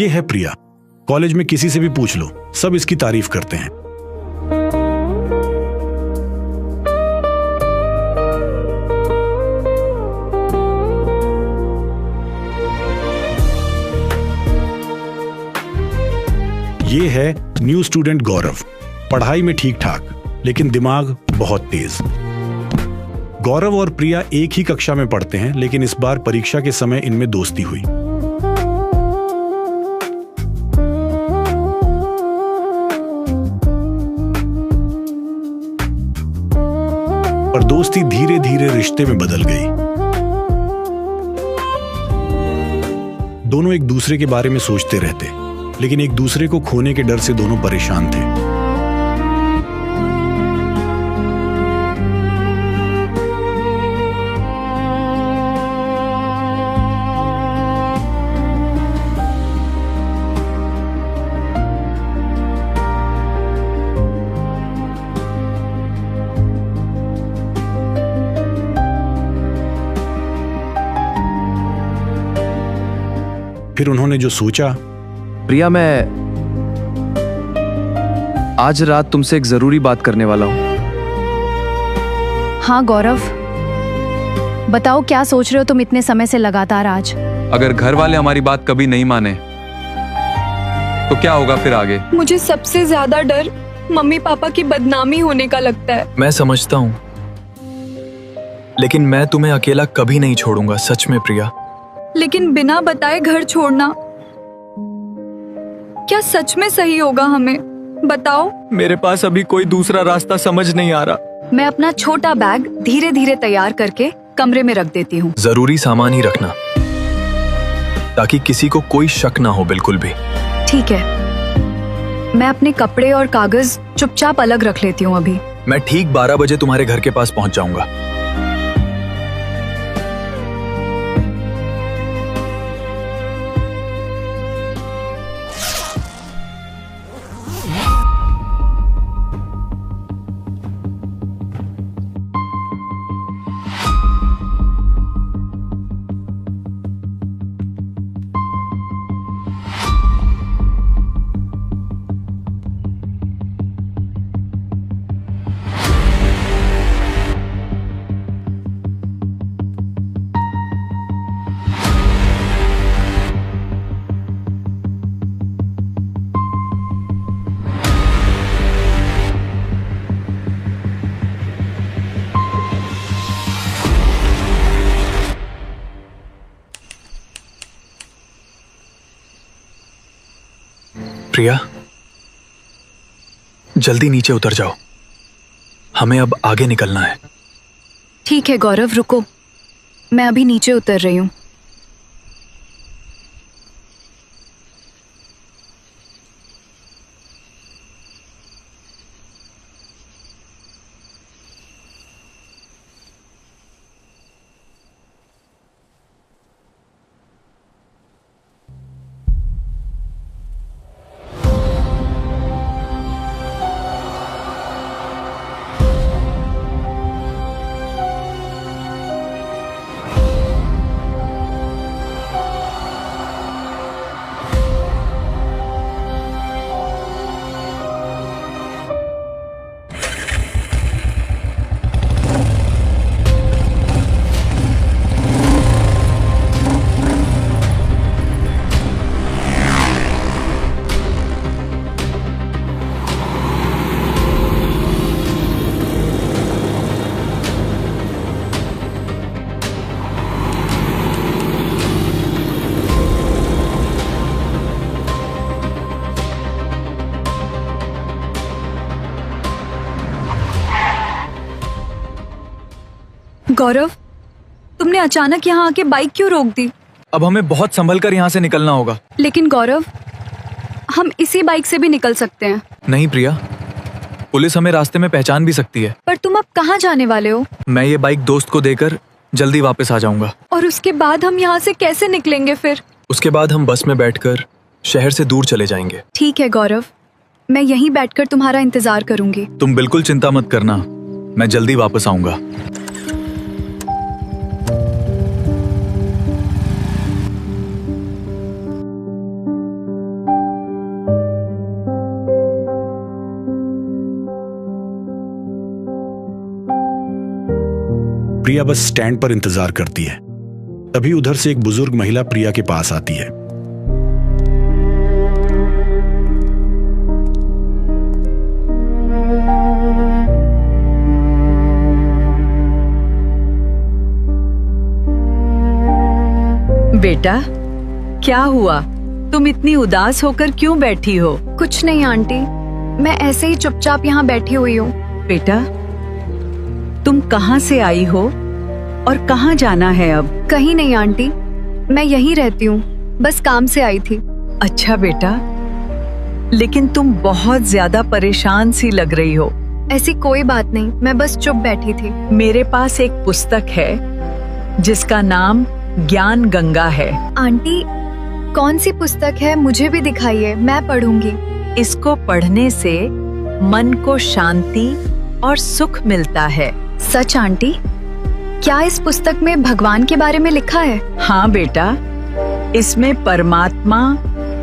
ये है प्रिया। कॉलेज में किसी से भी पूछ लो, सब इसकी तारीफ करते हैं। ये है न्यू स्टूडेंट गौरव। पढ़ाई में ठीक ठाक, लेकिन दिमाग बहुत तेज। गौरव और प्रिया एक ही कक्षा में पढ़ते हैं, लेकिन इस बार परीक्षा के समय इनमें दोस्ती हुई। और दोस्ती धीरे धीरे रिश्ते में बदल गई। दोनों एक दूसरे के बारे में सोचते रहते, लेकिन एक दूसरे को खोने के डर से दोनों परेशान थे। फिर उन्होंने जो सोचा। प्रिया, मैं आज रात तुमसे एक जरूरी बात करने वाला हूं। हाँ गौरव, बताओ क्या सोच रहे हो तुम इतने समय से लगातार आज? अगर घर वाले हमारी बात कभी नहीं माने तो क्या होगा फिर आगे? मुझे सबसे ज्यादा डर मम्मी पापा की बदनामी होने का लगता है। मैं समझता हूँ, लेकिन मैं तुम्हें अकेला कभी नहीं छोड़ूंगा, सच में प्रिया। लेकिन बिना बताए घर छोड़ना क्या सच में सही होगा? हमें बताओ। मेरे पास अभी कोई दूसरा रास्ता समझ नहीं आ रहा। मैं अपना छोटा बैग धीरे धीरे तैयार करके कमरे में रख देती हूँ। जरूरी सामान ही रखना, ताकि किसी को कोई शक ना हो, बिल्कुल भी। ठीक है, मैं अपने कपड़े और कागज चुपचाप अलग रख लेती हूँ अभी। मैं ठीक 12 बजे तुम्हारे घर के पास पहुंच जाऊंगा। प्रिया, जल्दी नीचे उतर जाओ, हमें अब आगे निकलना है। ठीक है गौरव, रुको, मैं अभी नीचे उतर रही हूँ। गौरव, तुमने अचानक यहाँ आके बाइक क्यों रोक दी? अब हमें बहुत संभल कर यहाँ से निकलना होगा। लेकिन गौरव, हम इसी बाइक से भी निकल सकते हैं। नहीं प्रिया, पुलिस हमें रास्ते में पहचान भी सकती है। पर तुम अब कहाँ जाने वाले हो? मैं ये बाइक दोस्त को देकर जल्दी वापस आ जाऊंगा। और उसके बाद हम यहाँ से कैसे निकलेंगे फिर? उसके बाद हम बस में बैठकर शहर से दूर चले जाएंगे। ठीक है गौरव, मैं यहीं बैठकर तुम्हारा इंतजार करूंगी। तुम बिल्कुल चिंता मत करना, मैं जल्दी वापस आऊंगा। प्रिया बस स्टैंड पर इंतजार करती है। तभी उधर से एक बुजुर्ग महिला प्रिया के पास आती है। बेटा, क्या हुआ? तुम इतनी उदास होकर क्यों बैठी हो? कुछ नहीं आंटी, मैं ऐसे ही चुपचाप यहाँ बैठी हुई हूँ। बेटा, तुम कहाँ से आई हो और कहाँ जाना है अब? कहीं नहीं आंटी, मैं यहीं रहती हूँ, बस काम से आई थी। अच्छा बेटा, लेकिन तुम बहुत ज्यादा परेशान सी लग रही हो। ऐसी कोई बात नहीं, मैं बस चुप बैठी थी। मेरे पास एक पुस्तक है जिसका नाम ज्ञान गंगा है। आंटी, कौन सी पुस्तक है? मुझे भी दिखाइए, मैं पढ़ूंगी। इसको पढ़ने से मन को शांति और सुख मिलता है। सच आंटी? क्या इस पुस्तक में भगवान के बारे में लिखा है? हाँ बेटा, इसमें परमात्मा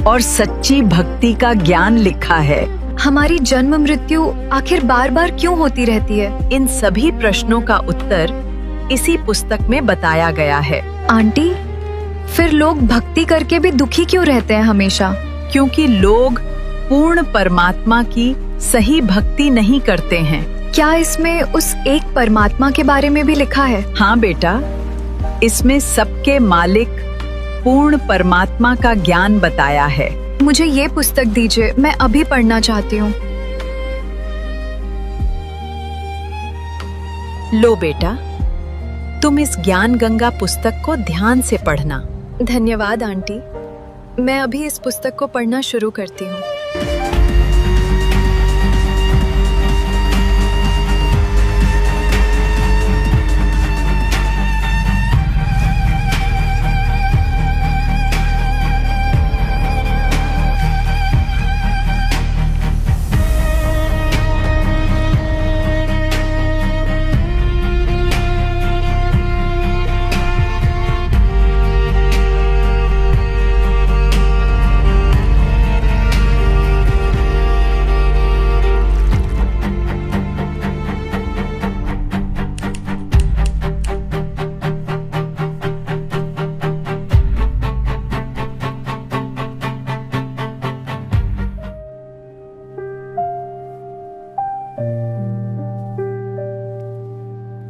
और सच्ची भक्ति का ज्ञान लिखा है। हमारी जन्म मृत्यु आखिर बार बार क्यों होती रहती है? इन सभी प्रश्नों का उत्तर इसी पुस्तक में बताया गया है। आंटी, फिर लोग भक्ति करके भी दुखी क्यों रहते हैं हमेशा? क्योंकि लोग पूर्ण परमात्मा की सही भक्ति नहीं करते हैं। क्या इसमें उस एक परमात्मा के बारे में भी लिखा है? हाँ बेटा, इसमें सबके मालिक पूर्ण परमात्मा का ज्ञान बताया है। मुझे ये पुस्तक दीजिए, मैं अभी पढ़ना चाहती हूँ। लो बेटा, तुम इस ज्ञान गंगा पुस्तक को ध्यान से पढ़ना। धन्यवाद आंटी, मैं अभी इस पुस्तक को पढ़ना शुरू करती हूँ।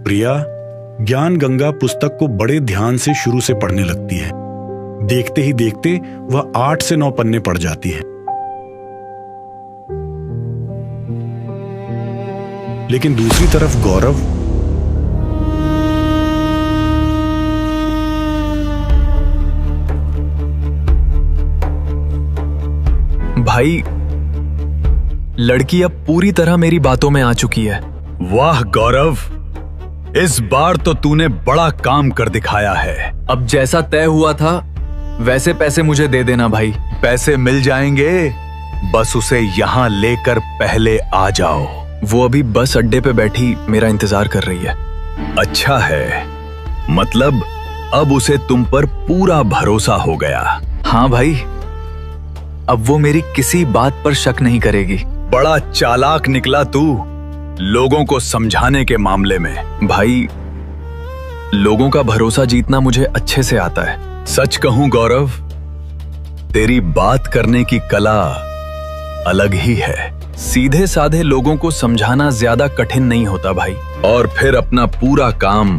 प्रिया ज्ञान गंगा पुस्तक को बड़े ध्यान से शुरू से पढ़ने लगती है। देखते ही देखते वह 8 से 9 पन्ने पढ़ जाती है। लेकिन दूसरी तरफ गौरव भाई, लड़की अब पूरी तरह मेरी बातों में आ चुकी है। वाह गौरव, इस बार तो तूने बड़ा काम कर दिखाया है। अब जैसा तय हुआ था वैसे पैसे मुझे दे देना भाई। पैसे मिल जाएंगे, बस उसे यहाँ लेकर पहले आ जाओ। वो अभी बस अड्डे पे बैठी मेरा इंतजार कर रही है। अच्छा है, मतलब अब उसे तुम पर पूरा भरोसा हो गया। हाँ भाई, अब वो मेरी किसी बात पर शक नहीं करेगी। बड़ा चालाक निकला तू लोगों को समझाने के मामले में। भाई, लोगों का भरोसा जीतना मुझे अच्छे से आता है। सच कहूं गौरव, तेरी बात करने की कला अलग ही है। सीधे साधे लोगों को समझाना ज्यादा कठिन नहीं होता भाई, और फिर अपना पूरा काम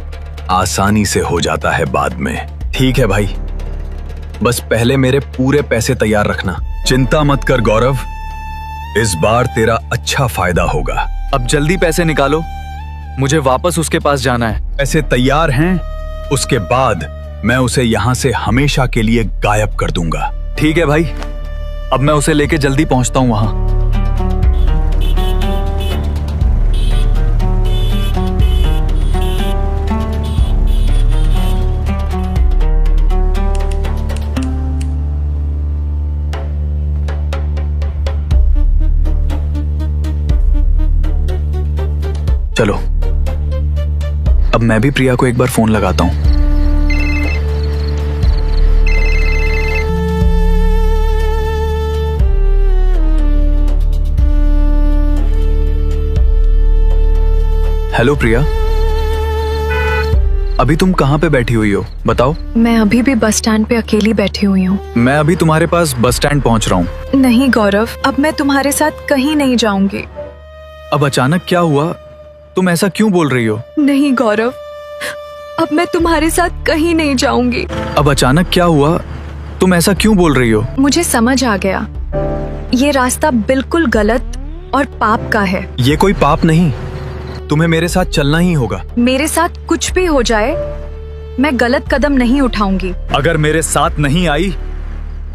आसानी से हो जाता है बाद में। ठीक है भाई, बस पहले मेरे पूरे पैसे तैयार रखना। चिंता मत कर गौरव, इस बार तेरा अच्छा फायदा होगा। अब जल्दी पैसे निकालो, मुझे वापस उसके पास जाना है। पैसे तैयार हैं, उसके बाद मैं उसे यहाँ से हमेशा के लिए गायब कर दूंगा। ठीक है भाई, अब मैं उसे लेके जल्दी पहुंचता हूं वहां। चलो, अब मैं भी प्रिया को एक बार फोन लगाता हूं। हेलो प्रिया। अभी तुम कहाँ पे बैठी हुई हो बताओ? मैं अभी भी बस स्टैंड पे अकेली बैठी हुई हूँ। मैं अभी तुम्हारे पास बस स्टैंड पहुँच रहा हूँ। नहीं गौरव, अब मैं तुम्हारे साथ कहीं नहीं जाऊंगी। अब अचानक क्या हुआ? तुम ऐसा क्यों बोल रही हो? नहीं गौरव, अब मैं तुम्हारे साथ कहीं नहीं जाऊंगी। अब अचानक क्या हुआ? तुम ऐसा क्यों बोल रही हो? मुझे समझ आ गया, ये रास्ता बिल्कुल गलत और पाप का है। ये कोई पाप नहीं, तुम्हें मेरे साथ चलना ही होगा। मेरे साथ कुछ भी हो जाए, मैं गलत कदम नहीं उठाऊंगी। अगर मेरे साथ नहीं आई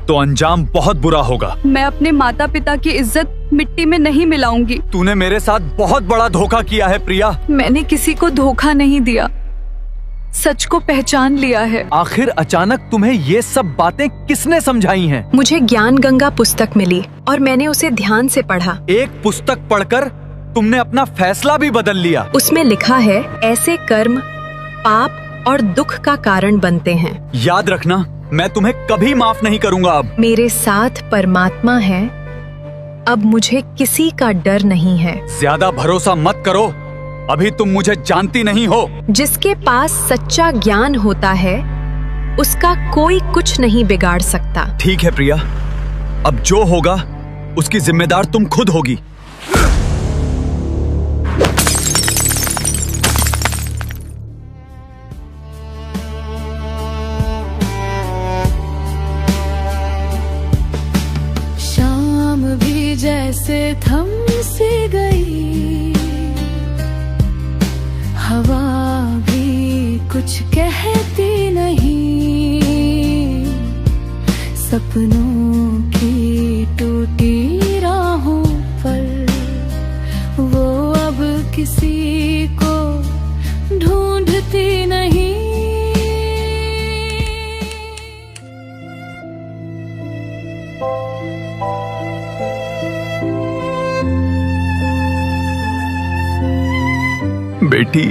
तो अंजाम बहुत बुरा होगा। मैं अपने माता पिता की इज्जत मिट्टी में नहीं मिलाऊंगी। तूने मेरे साथ बहुत बड़ा धोखा किया है प्रिया। मैंने किसी को धोखा नहीं दिया, सच को पहचान लिया है। आखिर अचानक तुम्हें ये सब बातें किसने समझाई हैं? मुझे ज्ञान गंगा पुस्तक मिली और मैंने उसे ध्यान से पढ़ा। एक पुस्तक पढ़कर तुमने अपना फैसला भी बदल लिया। उसमें लिखा है, ऐसे कर्म पाप और दुख का कारण बनते हैं। याद रखना, मैं तुम्हें कभी माफ नहीं करूंगा। अब मेरे साथ परमात्मा है, अब मुझे किसी का डर नहीं है। ज्यादा भरोसा मत करो, अभी तुम मुझे जानती नहीं हो। जिसके पास सच्चा ज्ञान होता है, उसका कोई कुछ नहीं बिगाड़ सकता। ठीक है प्रिया, अब जो होगा उसकी जिम्मेदार तुम खुद होगी। शाम भी जैसे थम सी गई, हवा भी कुछ कहती नहीं, सपनों की टूटी राहों पर वो अब किसी को ढूंढती नहीं। बेटी,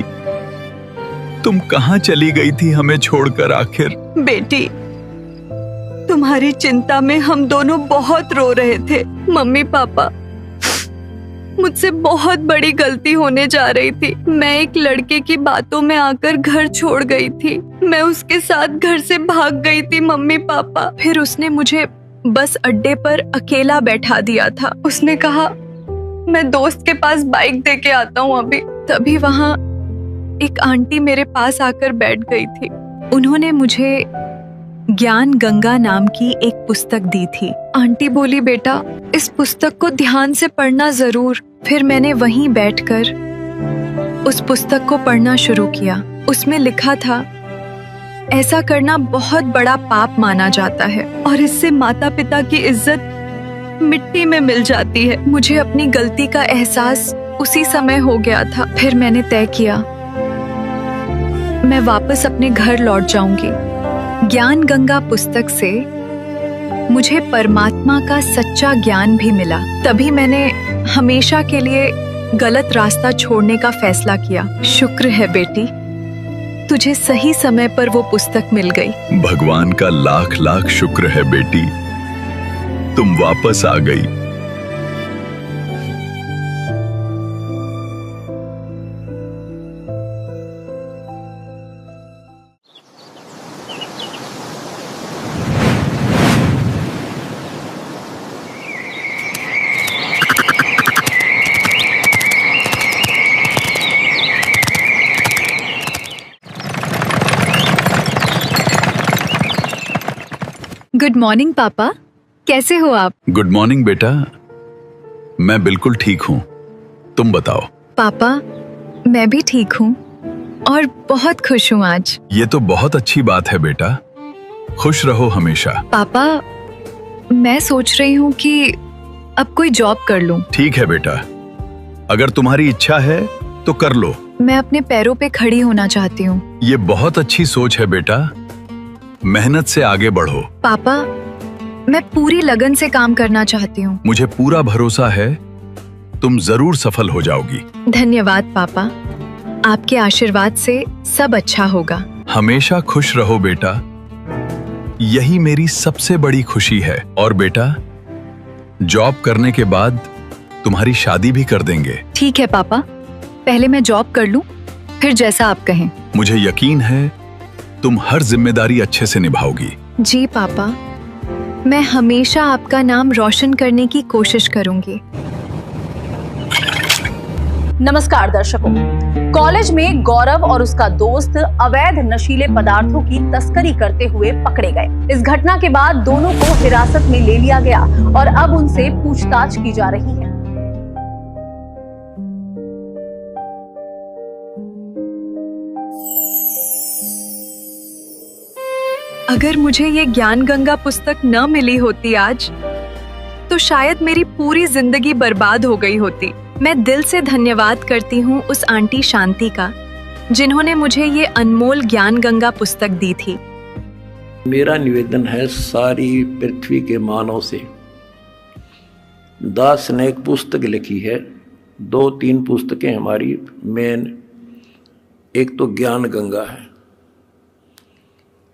तुम कहाँ चली गई थी हमें छोड़कर आखिर? बेटी, तुम्हारी चिंता में हम दोनों बहुत रो रहे थे। मम्मी पापा, मुझसे बहुत बड़ी गलती होने जा रही थी। मैं एक लड़के की बातों में आकर घर छोड़ गई थी। मैं उसके साथ घर से भाग गई थी मम्मी पापा। फिर उसने मुझे बस अड्डे पर अकेला बैठा दिया था। उसने कहा, मैं दोस्त के पास बाइक दे के आता हूँ अभी। तभी वहाँ एक आंटी मेरे पास आकर बैठ गई थी। उन्होंने मुझे ज्ञान गंगा नाम की एक पुस्तक दी थी। आंटी बोली, बेटा इस पुस्तक को ध्यान से पढ़ना जरूर। फिर मैंने वहीं बैठकर उस पुस्तक को पढ़ना शुरू किया। उसमें लिखा था, ऐसा करना बहुत बड़ा पाप माना जाता है और इससे माता पिता की इज्जत मिट्टी में मिल जाती है। मुझे अपनी गलती का एहसास उसी समय हो गया था। फिर मैंने तय किया, मैं वापस अपने घर लौट जाऊंगी। ज्ञान गंगा पुस्तक से मुझे परमात्मा का सच्चा ज्ञान भी मिला। तभी मैंने हमेशा के लिए गलत रास्ता छोड़ने का फैसला किया। शुक्र है बेटी, तुझे सही समय पर वो पुस्तक मिल गई। भगवान का लाख लाख शुक्र है बेटी, तुम वापस आ गई। गुड मॉर्निंग पापा, कैसे हो आप? गुड मॉर्निंग बेटा, मैं बिल्कुल ठीक हूँ, तुम बताओ। पापा, मैं भी ठीक हूँ और बहुत खुश हूँ आज। ये तो बहुत अच्छी बात है बेटा, खुश रहो हमेशा। पापा, मैं सोच रही हूँ कि अब कोई जॉब कर लूँ। ठीक है बेटा, अगर तुम्हारी इच्छा है तो कर लो। मैं अपने पैरों पे खड़ी होना चाहती हूँ। ये बहुत अच्छी सोच है बेटा, मेहनत से आगे बढ़ो। पापा, मैं पूरी लगन से काम करना चाहती हूँ। मुझे पूरा भरोसा है तुम जरूर सफल हो जाओगी। धन्यवाद पापा, आपके आशीर्वाद से सब अच्छा होगा। हमेशा खुश रहो बेटा, यही मेरी सबसे बड़ी खुशी है। और बेटा, जॉब करने के बाद तुम्हारी शादी भी कर देंगे। ठीक है पापा, पहले मैं जॉब कर लूँ, फिर जैसा आप कहें। मुझे यकीन है तुम हर जिम्मेदारी अच्छे से निभाओगी। जी पापा, मैं हमेशा आपका नाम रोशन करने की कोशिश करूंगी। नमस्कार दर्शकों, कॉलेज में गौरव और उसका दोस्त अवैध नशीले पदार्थों की तस्करी करते हुए पकड़े गए। इस घटना के बाद दोनों को हिरासत में ले लिया गया और अब उनसे पूछताछ की जा रही है। अगर मुझे ये ज्ञान गंगा पुस्तक न मिली होती आज, तो शायद मेरी पूरी जिंदगी बर्बाद हो गई होती। मैं दिल से धन्यवाद करती हूँ उस आंटी शांति का, जिन्होंने मुझे ये अनमोल ज्ञान गंगा पुस्तक दी थी। मेरा निवेदन है सारी पृथ्वी के मानव से, दास ने एक पुस्तक लिखी है, 2-3 पुस्तकें हमारी मेन, एक तो ज्ञान गंगा है।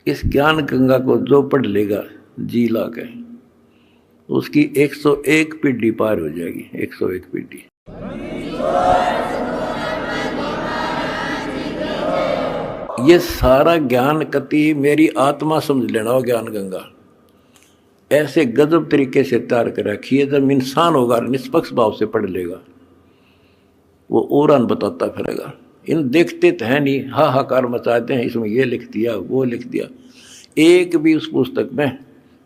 इस ज्ञान गंगा को जो पढ़ लेगा जी ला के, उसकी 101 पीढ़ी पार हो जाएगी। 101 पीढ़ी। ये सारा ज्ञान कति मेरी आत्मा समझ लेना हो। ज्ञान गंगा ऐसे गजब तरीके से तैयार कर रखी है, जब इंसान होगा निष्पक्ष भाव से पढ़ लेगा, वो और बताता फिरेगा। इन देखते तो है नहीं, हाहाकार मचाते हैं, इसमें ये लिख दिया वो लिख दिया। एक भी उस पुस्तक में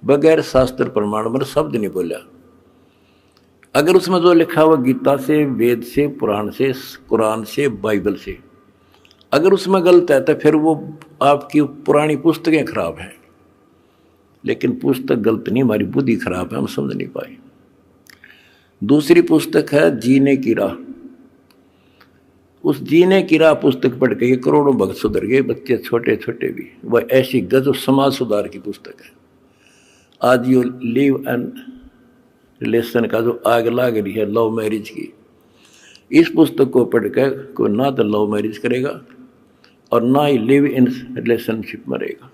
बगैर शास्त्र प्रमाण मतलब शब्द नहीं बोला। अगर उसमें जो लिखा हुआ गीता से, वेद से, पुराण से, कुरान से, बाइबल से, अगर उसमें गलत है तो फिर वो आपकी पुरानी पुस्तकें खराब हैं। लेकिन पुस्तक गलत नहीं, हमारी बुद्धि खराब है, हम समझ नहीं पाए। दूसरी पुस्तक है जीने की राह। उस जीने की राह पुस्तक पढ़ के ये करोड़ों भक्त सुधर गए, बच्चे छोटे छोटे भी। वह ऐसी गजब समाज सुधार की पुस्तक है। आज ये लिव एंड रिलेशन का जो आग लाग रही है लव मैरिज की, इस पुस्तक को पढ़ कर कोई ना तो लव मैरिज करेगा और ना ही लिव इन रिलेशनशिप में रहेगा,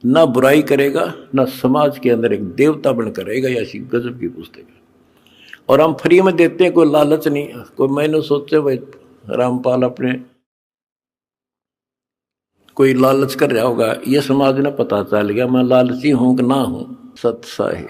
ना बुराई करेगा, ना समाज के अंदर एक देवता बनकर रहेगा। ऐसी गजब की पुस्तक है और हम फ्री में देते हैं, कोई लालच नहीं। कोई मैंने सोचे भाई रामपाल अपने कोई लालच कर रहा होगा, ये समाज ने पता चल गया मैं लालची हूं कि ना हूं। सत साहिब।